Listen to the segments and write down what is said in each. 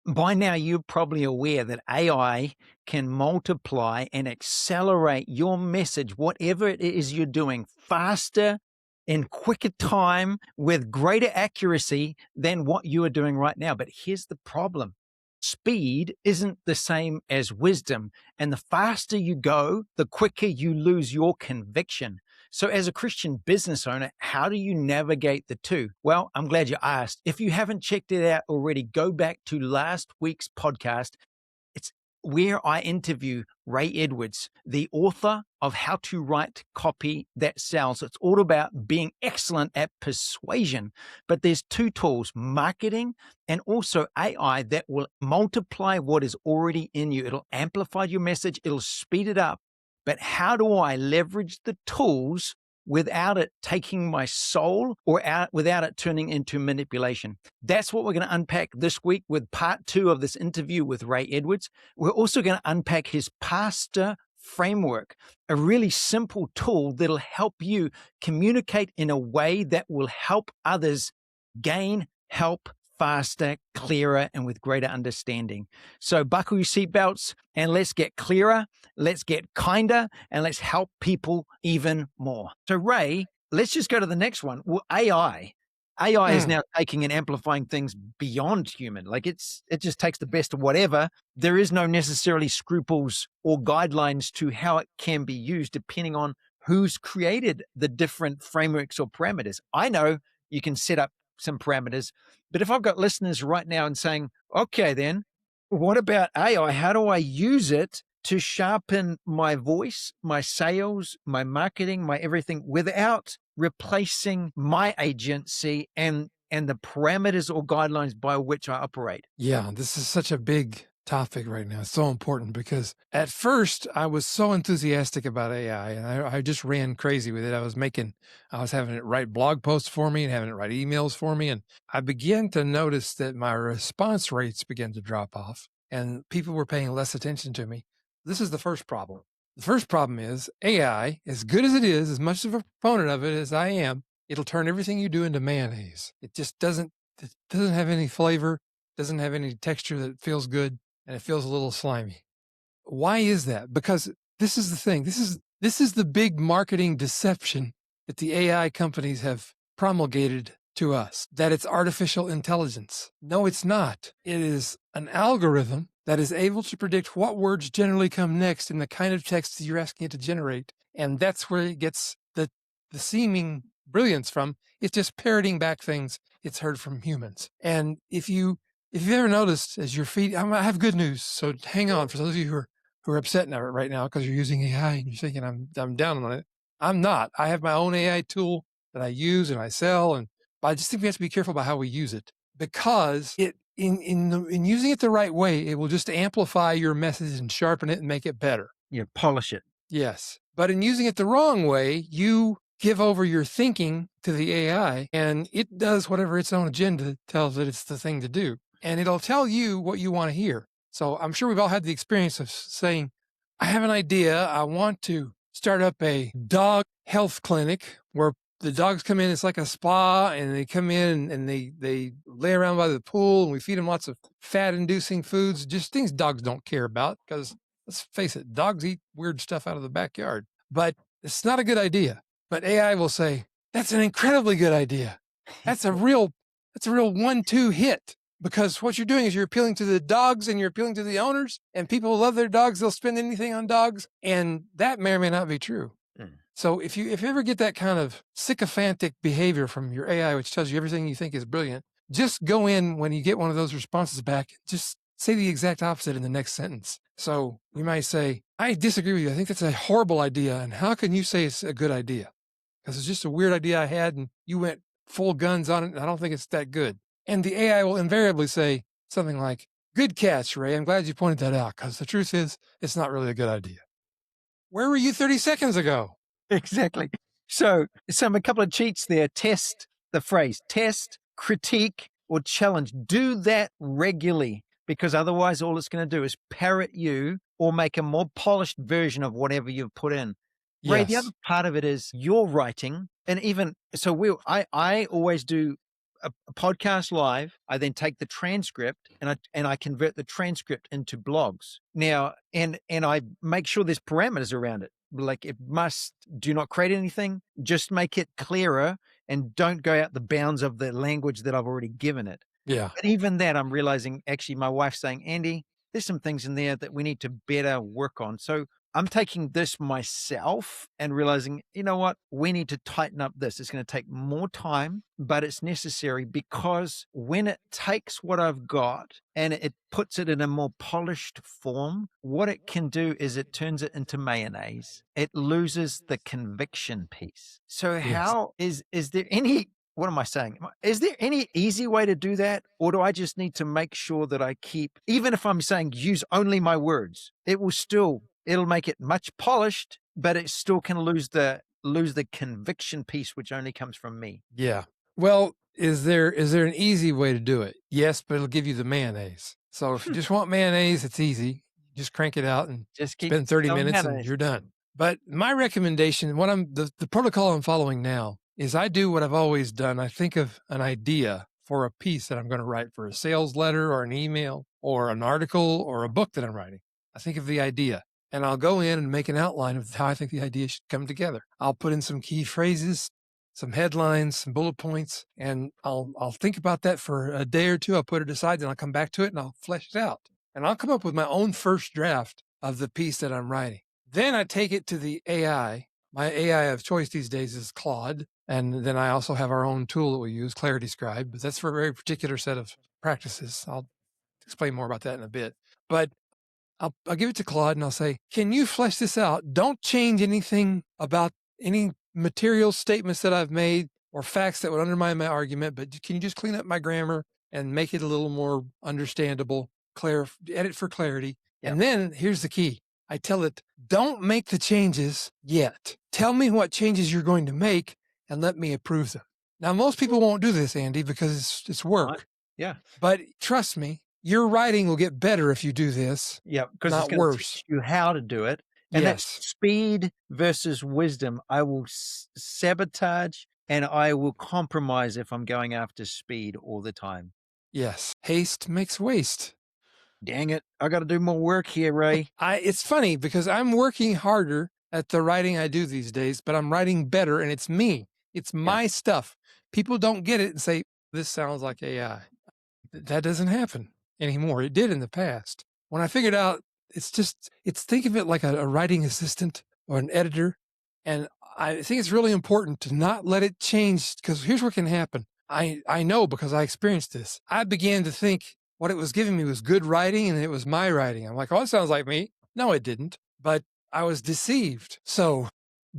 By now, you're probably aware that AI can multiply and accelerate your message, whatever it is you're doing, faster in quicker time with greater accuracy than what you are doing right now. But here's the problem. Speed isn't the same as wisdom. And the faster you go, the quicker you lose your conviction. So as a Christian business owner, how do you navigate the two? Well, I'm glad you asked. If you haven't checked it out already, go back to last week's podcast. It's where I interview Ray Edwards, the author of How to Write Copy That Sells. It's all about being excellent at persuasion. But there's two tools, marketing and also AI, that will multiply what is already in you. It'll amplify your message. It'll speed it up. But how do I leverage the tools without it taking my soul or without it turning into manipulation? That's what we're going to unpack this week with part 2 of this interview with Ray Edwards. We're also going to unpack his pastor framework, a really simple tool that'll help you communicate in a way that will help others gain help faster, clearer, and with greater understanding. So buckle your seatbelts and let's get clearer, let's get kinder, and let's help people even more. So Ray, let's just go to the next one. Well, AI is now taking and amplifying things beyond human. Like it just takes the best of whatever. There is no necessarily scruples or guidelines to how it can be used depending on who's created the different frameworks or parameters. I know you can set up some parameters, but if I've got listeners right now and saying, okay, then what about AI? How do I use it to sharpen my voice, my sales, my marketing, my everything without replacing my agency and the parameters or guidelines by which I operate? Yeah, this is such a big topic right now. It's so important because at first I was so enthusiastic about AI and I just ran crazy with it. I was having it write blog posts for me and having it write emails for me. And I began to notice that my response rates began to drop off and people were paying less attention to me. This is the first problem. The first problem is AI, as good as it is, as much of a proponent of it as I am, it'll turn everything you do into mayonnaise. It doesn't have any flavor, doesn't have any texture that feels good, and it feels a little slimy. Why is that? Because this is the thing. This is the big marketing deception that the AI companies have promulgated to us, that it's artificial intelligence. No, it's not. It is an algorithm that is able to predict what words generally come next in the kind of text that you're asking it to generate. And that's where it gets the seeming brilliance from. It's just parroting back things it's heard from humans. And if you've ever noticed as your feet, I have good news. So hang on for those of you who are upset now right now because you're using AI and you're thinking I'm down on it. I'm not. I have my own AI tool that I use and I sell, but I just think we have to be careful about how we use it because in using it the right way, it will just amplify your message and sharpen it and make it better. You polish it. Yes. But in using it the wrong way, you give over your thinking to the AI and it does whatever its own agenda tells it it's the thing to do. And it'll tell you what you want to hear. So I'm sure we've all had the experience of saying, I have an idea. I want to start up a dog health clinic where the dogs come in. It's like a spa and they come in and they lay around by the pool and we feed them lots of fat inducing foods, just things dogs don't care about because let's face it, dogs eat weird stuff out of the backyard, but it's not a good idea. But AI will say, that's an incredibly good idea. That's a real 1-2 hit. Because what you're doing is you're appealing to the dogs and you're appealing to the owners and people love their dogs. They'll spend anything on dogs. And that may or may not be true. So if you ever get that kind of sycophantic behavior from your AI, which tells you everything you think is brilliant, just go in when you get one of those responses back, just say the exact opposite in the next sentence. So you might say, I disagree with you. I think that's a horrible idea. And how can you say it's a good idea? Because it's just a weird idea I had and you went full guns on it. And I don't think it's that good. And the AI will invariably say something like, good catch, Ray. I'm glad you pointed that out because the truth is it's not really a good idea. Where were you 30 seconds ago? Exactly. So a couple of cheats there. Test the phrase, test, critique, or challenge. Do that regularly because otherwise all it's going to do is parrot you or make a more polished version of whatever you've put in. Yes. Ray, the other part of it is your writing. And even so, I always do a podcast live, I then take the transcript and I convert the transcript into blogs. Now, and I make sure there's parameters around it. Like it must do not create anything, just make it clearer and don't go out the bounds of the language that I've already given it. Yeah. But even that, I'm realizing actually my wife's saying, Andy, there's some things in there that we need to better work on. So I'm taking this myself and realizing, you know what, we need to tighten up this. It's going to take more time, but it's necessary because when it takes what I've got and it puts it in a more polished form, what it can do is it turns it into mayonnaise. It loses the conviction piece. So how is there any, what am I saying? Is there any easy way to do that? Or do I just need to make sure that I keep, even if I'm saying use only my words, it'll make it much polished, but it still can lose the conviction piece, which only comes from me. Yeah. Well, is there an easy way to do it? Yes, but it'll give you the mayonnaise. So if you just want mayonnaise, it's easy. Just crank it out and Just spend 30 minutes and you're done. But my recommendation, the protocol I'm following now is I do what I've always done. I think of an idea for a piece that I'm going to write for a sales letter or an email or an article or a book that I'm writing. I think of the idea and I'll go in and make an outline of how I think the idea should come together. I'll put in some key phrases, some headlines, some bullet points, and I'll think about that for a day or two. I'll put it aside, then I'll come back to it and I'll flesh it out. And I'll come up with my own first draft of the piece that I'm writing. Then I take it to the AI. My AI of choice these days is Claude. And then I also have our own tool that we use, ClarityScribe, but that's for a very particular set of practices. I'll explain more about that in a bit. But I'll give it to Claude and I'll say, can you flesh this out? Don't change anything about any material statements that I've made or facts that would undermine my argument, but can you just clean up my grammar and make it a little more understandable, edit for clarity? Yep. And then here's the key. I tell it, don't make the changes yet. Tell me what changes you're going to make and let me approve them. Now, most people won't do this, Andy, because it's work. Yeah. But trust me, your writing will get better if you do this. Yeah, because not it's going to worse. teach you how to do it. And that's speed versus wisdom. I will sabotage and I will compromise if I'm going after speed all the time. Yes. Haste makes waste. Dang it. I got to do more work here, Ray. It's funny because I'm working harder at the writing I do these days, but I'm writing better and it's me. It's my stuff. People don't get it and say, this sounds like AI. That doesn't happen anymore. It did in the past. When I figured out, think of it like a writing assistant or an editor. And I think it's really important to not let it change because here's what can happen. I know because I experienced this. I began to think what it was giving me was good writing and it was my writing. I'm like, oh, it sounds like me. No, it didn't. But I was deceived. So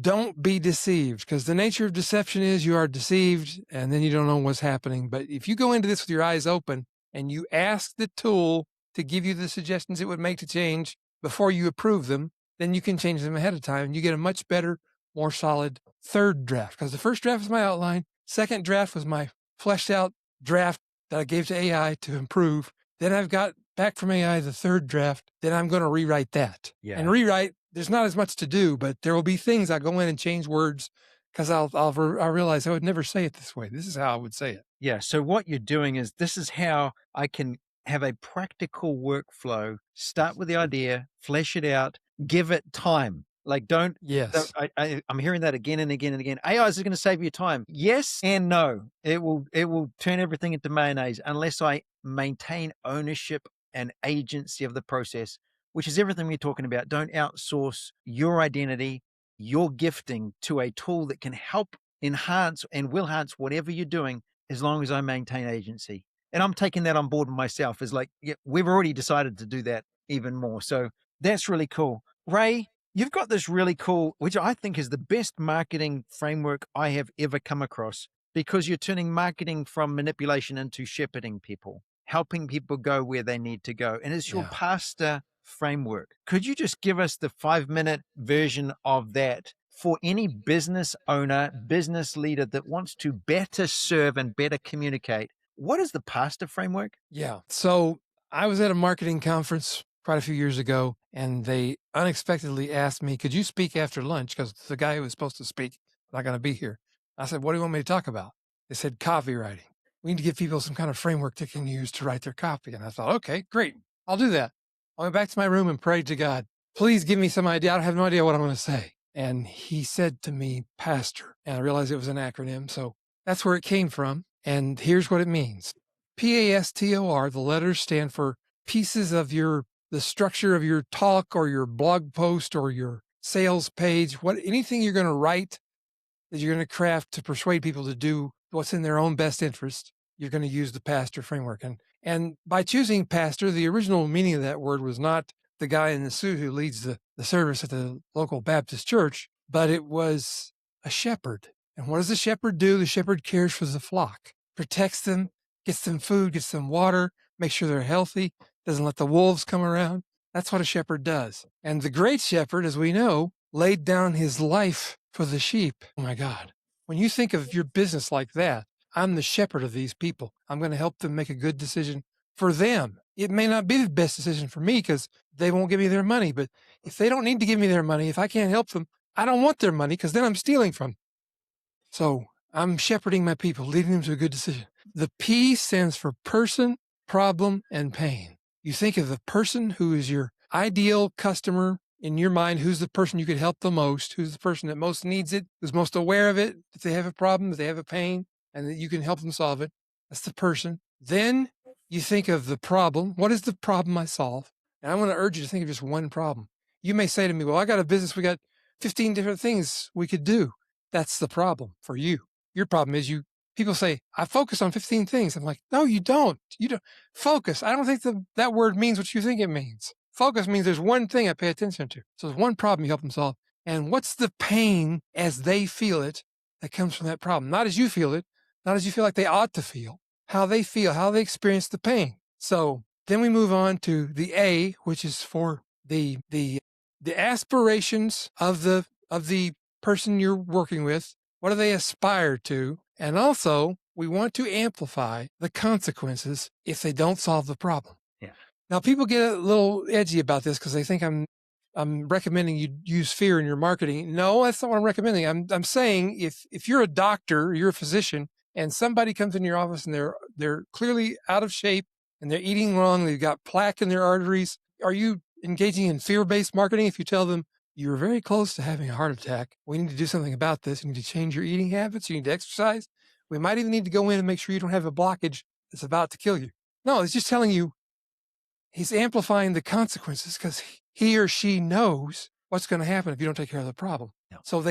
don't be deceived because the nature of deception is you are deceived and then you don't know what's happening. But if you go into this with your eyes open and you ask the tool to give you the suggestions it would make to change before you approve them, then you can change them ahead of time and you get a much better, more solid third draft. Because the first draft was my outline. Second draft was my fleshed out draft that I gave to AI to improve. Then I've got back from AI the third draft. Then I'm going to rewrite that. Yeah. And rewrite, there's not as much to do, but there will be things I go in and change words because I'll realize I would never say it this way. This is how I would say it. Yeah. So what you're doing is this is how I can have a practical workflow. Start with the idea, flesh it out, give it time. Like don't. Yes. I'm hearing that again and again and again. AI is going to save you time. Yes and no. It will turn everything into mayonnaise unless I maintain ownership and agency of the process, which is everything we're talking about. Don't outsource your identity, your gifting to a tool that can help enhance and will enhance whatever you're doing as long as I maintain agency. And I'm taking that on board myself as like, yeah, we've already decided to do that even more. So that's really cool. Ray, you've got this really cool, which I think is the best marketing framework I have ever come across because you're turning marketing from manipulation into shepherding people, helping people go where they need to go. And it's your pastor framework. Could you just give us the 5-minute version of that for any business owner, business leader that wants to better serve and better communicate? What is the pastor framework? Yeah. So I was at a marketing conference quite a few years ago, and they unexpectedly asked me, could you speak after lunch? Because the guy who was supposed to speak, not going to be here. I said, what do you want me to talk about? They said, copywriting. we need to give people some kind of framework they can use to write their copy. And I thought, okay, great. I'll do that. I went back to my room and prayed to God, please give me some idea. I have no idea what I'm going to say. And he said to me, pastor, and I realized it was an acronym. So that's where it came from. And here's what it means. PASTOR, the letters stand for pieces of the structure of your talk or your blog post or your sales page, anything you're going to write that you're going to craft to persuade people to do what's in their own best interest. You're going to use the pastor framework. And by choosing pastor, the original meaning of that word was not the guy in the suit who leads the service at the local Baptist church, but it was a shepherd. And what does the shepherd do? The shepherd cares for the flock, protects them, gets them food, gets them water, makes sure they're healthy, doesn't let the wolves come around. That's what a shepherd does. And the great shepherd, as we know, laid down his life for the sheep. Oh my God. When you think of your business like that, I'm the shepherd of these people. I'm going to help them make a good decision for them. It may not be the best decision for me because they won't give me their money. But if they don't need to give me their money, if I can't help them, I don't want their money because then I'm stealing from them. So I'm shepherding my people, leading them to a good decision. The P stands for person, problem, and pain. You think of the person who is your ideal customer in your mind, who's the person you could help the most, who's the person that most needs it, who's most aware of it, if they have a problem, if they have a pain, and that you can help them solve it. That's the person. Then you think of the problem. What is the problem I solve? And I want to urge you to think of just one problem. You may say to me, well, I got a business. We got 15 different things we could do. That's the problem for you. Your problem is people say, I focus on 15 things. I'm like, no, you don't. You don't focus. I don't think that word means what you think it means. Focus means there's one thing I pay attention to. So there's one problem you help them solve. And what's the pain as they feel it that comes from that problem? Not as you feel it, not as you feel like they ought to feel, how they feel, how they experience the pain. So then we move on to the A, which is for the aspirations of the person you're working with. What do they aspire to? And also, we want to amplify the consequences if they don't solve the problem. Yeah. Now, people get a little edgy about this because they think I'm recommending you use fear in your marketing. No, that's not what I'm recommending. I'm saying if you're a doctor, you're a physician, and somebody comes in your office and they're clearly out of shape and they're eating wrong, they've got plaque in their arteries, are you engaging in fear-based marketing if you tell them, you're very close to having a heart attack. We need to do something about this. You need to change your eating habits. You need to exercise. We might even need to go in and make sure you don't have a blockage that's about to kill you. No, it's just telling you he's amplifying the consequences because he or she knows what's going to happen if you don't take care of the problem. Yeah. So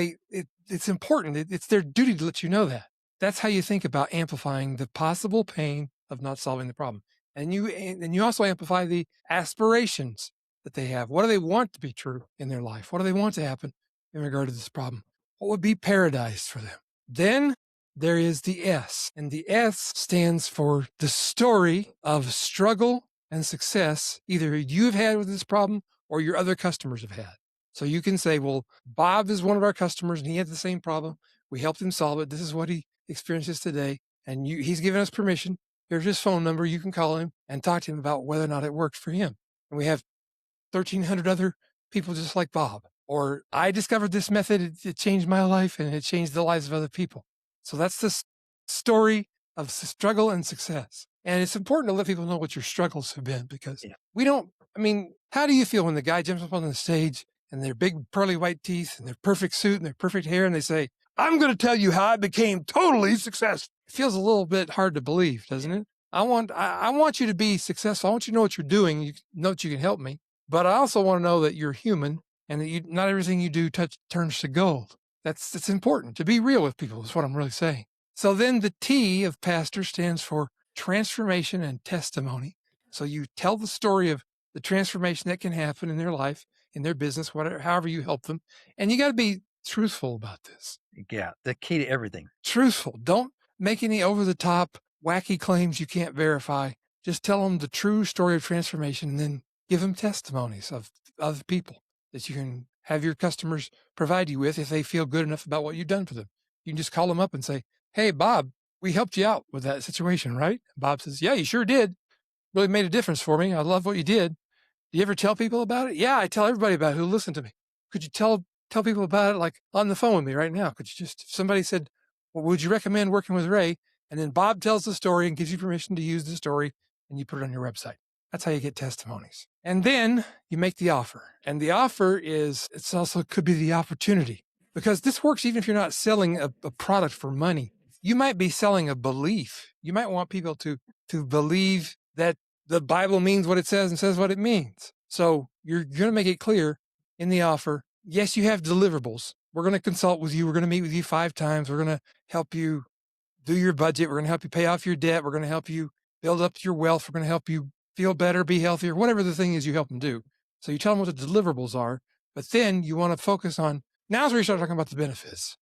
it's important. It's their duty to let you know that. That's how you think about amplifying the possible pain of not solving the problem. And you also amplify the aspirations that they have. What do they want to be true in their life? What do they want to happen in regard to this problem? What would be paradise for them? Then there is the S, and the S stands for the story of struggle and success either you've had with this problem or your other customers have had. So you can say, well, Bob is one of our customers and he had the same problem. We helped him solve it. This is what he experiences today. And he's given us permission. Here's his phone number. You can call him and talk to him about whether or not it worked for him. And we have 1,300 other people just like Bob. Or I discovered this method. It changed my life and it changed the lives of other people. So that's the story of struggle and success. And it's important to let people know what your struggles have been because how do you feel when the guy jumps up on the stage and their big pearly white teeth and their perfect suit and their perfect hair and they say, I'm going to tell you how I became totally successful. It feels a little bit hard to believe, doesn't it? I want you to be successful. I want you to know what you're doing. You know that you can help me. But I also want to know that you're human and that not everything you do turns to gold. It's important to be real with people is what I'm really saying. So then the T of pastor stands for transformation and testimony. So you tell the story of the transformation that can happen in their life, in their business, whatever, however you help them. And you got to be truthful about this. Yeah, the key to everything. Truthful. Don't make any over-the-top, wacky claims you can't verify. Just tell them the true story of transformation and then give them testimonies of other people that you can have your customers provide you with if they feel good enough about what you've done for them. You can just call them up and say, hey, Bob, we helped you out with that situation, right? Bob says, yeah, you sure did. Really made a difference for me. I love what you did. Do you ever tell people about it? Yeah, I tell everybody about it who listen to me. Could you tell people about it like on the phone with me right now? Could you just, if somebody said, well, would you recommend working with Ray? And then Bob tells the story and gives you permission to use the story, and you put it on your website. That's how you get testimonies. And then you make the offer. And the offer it's also could be the opportunity, because this works even if you're not selling a product for money. You might be selling a belief. You might want people to believe that the Bible means what it says and says what it means. So you're going to make it clear in the offer. Yes, you have deliverables. We're going to consult with you. We're going to meet with you 5 times. We're going to help you do your budget. We're going to help you pay off your debt. We're going to help you build up your wealth. We're going to help you feel better, be healthier, whatever the thing is you help them do. So you tell them what the deliverables are, but then you want to focus on, now's where you start talking about the benefits.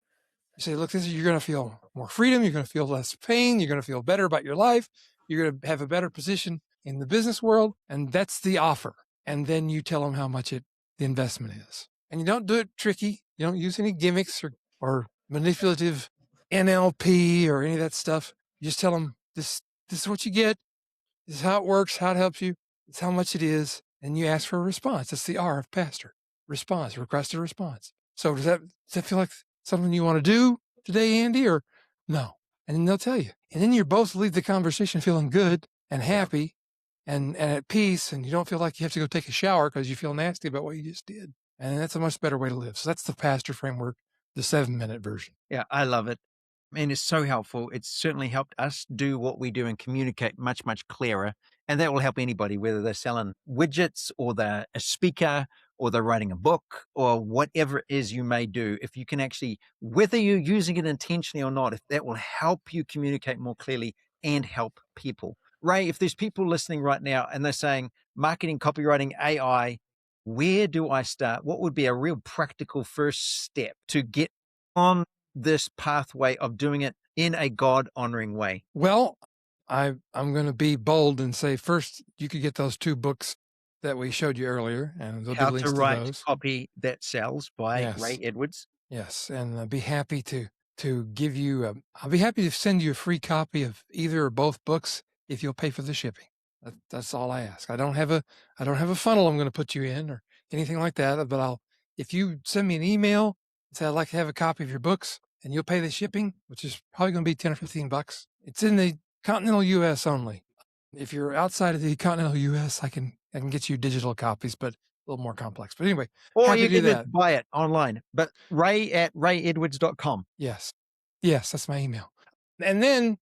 You say, look, you're going to feel more freedom. You're going to feel less pain. You're going to feel better about your life. You're going to have a better position in the business world. And that's the offer. And then you tell them how much the investment is. And you don't do it tricky. You don't use any gimmicks or manipulative NLP or any of that stuff. You just tell them this is what you get. This is how it works, how it helps you. It's how much it is. And you ask for a response. That's the R of pastor. Response, request a response. So does that feel like something you want to do today, Andy, or no? And then they'll tell you. And then you both leave the conversation feeling good and happy and at peace. And you don't feel like you have to go take a shower because you feel nasty about what you just did. And that's a much better way to live. So that's the pastor framework, the 7-minute version. Yeah, I love it. And it's so helpful. It's certainly helped us do what we do and communicate much, much clearer. And that will help anybody, whether they're selling widgets or they're a speaker or they're writing a book or whatever it is you may do. If you can actually, whether you're using it intentionally or not, if that will help you communicate more clearly and help people. Ray, if there's people listening right now and they're saying marketing, copywriting, AI, where do I start? What would be a real practical first step to get on this pathway of doing it in a God-honoring way? Well, I'm going to be bold and say, first, you could get those 2 books that we showed you earlier, and there'll How be links to to Write those. Copy That Sells by Yes. Ray Edwards. Yes, and I'll be happy to give you I'll be happy to send you a free copy of either or both books if you'll pay for the shipping. That's all I ask. I don't have a funnel I'm going to put you in or anything like that, but if you send me an email and say I'd like to have a copy of your books and you'll pay the shipping, which is probably going to be $10 or $15. It's in the continental US only. If you're outside of the continental US, I can get you digital copies, but a little more complex. But anyway, or you can just buy it online, but ray@rayedwards.com. Yes, that's my email. And then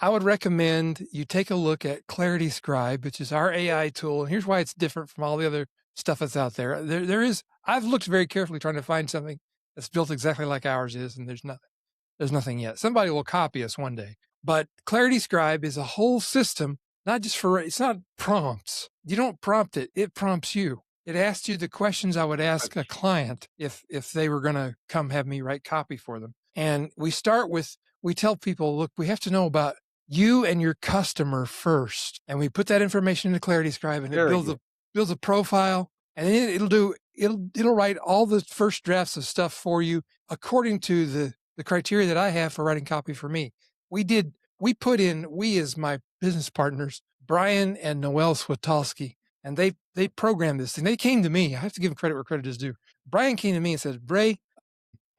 I would recommend you take a look at ClarityScribe, which is our AI tool. And here's why it's different from all the other stuff that's out there. I've looked very carefully trying to find something that's built exactly like ours is, and there's nothing yet. Somebody will copy us one day. But ClarityScribe is a whole system, it's not prompts. You don't prompt it. It prompts you. It asks you the questions I would ask a client if they were going to come have me write copy for them. And we tell people, look, we have to know about you and your customer first. And we put that information into ClarityScribe, and it builds a profile, and then it'll write all the first drafts of stuff for you according to the criteria that I have for writing copy for me. We as my business partners, Brian and Noelle Swatowski, and they programmed this thing. They came to me. I have to give them credit where credit is due. Brian came to me and said, Ray,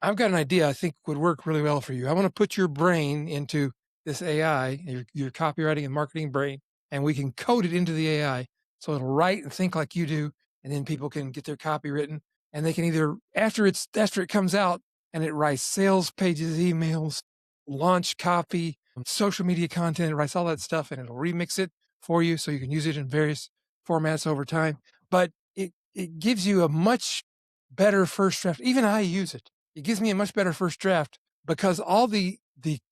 I've got an idea I think would work really well for you. I want to put your brain into this AI, your copywriting and marketing brain, and we can code it into the AI so it'll write and think like you do, and then people can get their copy written, and they can either, after it comes out and it writes sales pages, emails, launch copy, social media content, it writes all that stuff, and it'll remix it for you so you can use it in various formats over time. But it gives you a much better first draft. Even I use it. It gives me a much better first draft because all the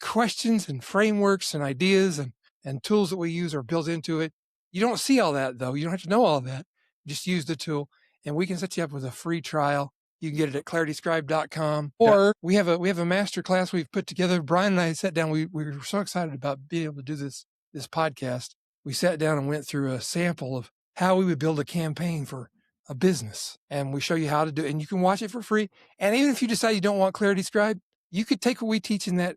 questions and frameworks and ideas and tools that we use are built into it. You don't see all that, though. You don't have to know all that. Just use the tool, and we can set you up with a free trial. You can get it at ClarityScribe.com, or we have a master class we've put together. Brian and I sat down. We were so excited about being able to do this podcast. We sat down and went through a sample of how we would build a campaign for a business, and we show you how to do it, and you can watch it for free. And even if you decide you don't want ClarityScribe, you could take what we teach in that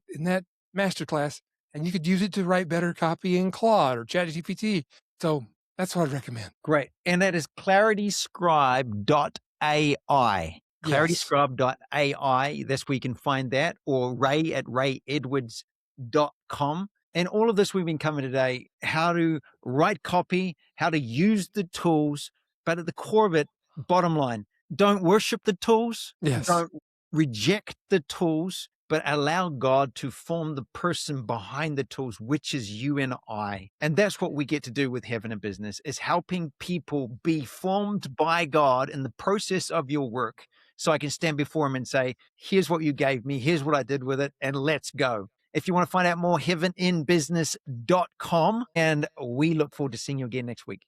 masterclass, and you could use it to write better copy in Claude or ChatGPT. So that's what I'd recommend. Great. And that is ClarityScribe.ai. ClarityScribe.ai. That's where you can find that, or ray@rayedwards.com. And all of this we've been covering today, how to write copy, how to use the tools, but at the core of it, bottom line, don't worship the tools. Yes. Don't reject the tools, but allow God to form the person behind the tools, which is you and I. And that's what we get to do with Heaven in Business, is helping people be formed by God in the process of your work. So I can stand before him and say, here's what you gave me, here's what I did with it, and let's go. If you want to find out more, heaveninbusiness.com. And we look forward to seeing you again next week.